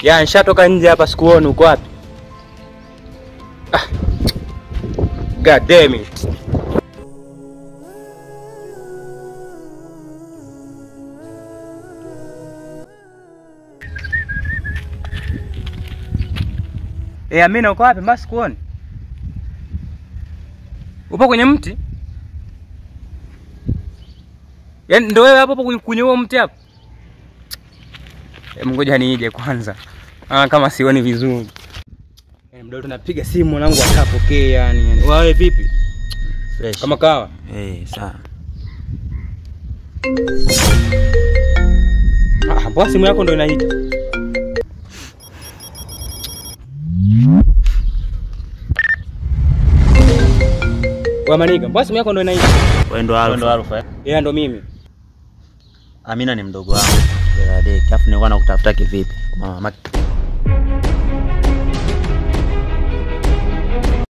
Ya nishatoka nje hapa sikuoni uko wapi? God damn it. Amina uko wapi? Mbona sikuoni? Upo kwenye mti? Yaani ndio wewe hapo kwenye huo mti hapo? Ngoja niije kwanza. Kama sioni vizuri. Mdogo tunapiga simu mwanangu akapokea yani. Wewe vipi? Fresh. Kama kawa? Sawa. Mbona simu yako ndio inaita? Wa Maniga, mbona simu yako ndio inaita? Wewe ndo Alfa. Yeye ndo mimi. Amina ni mdogo wangu. Afu nilikuwa nakutafuta kivipi? Mama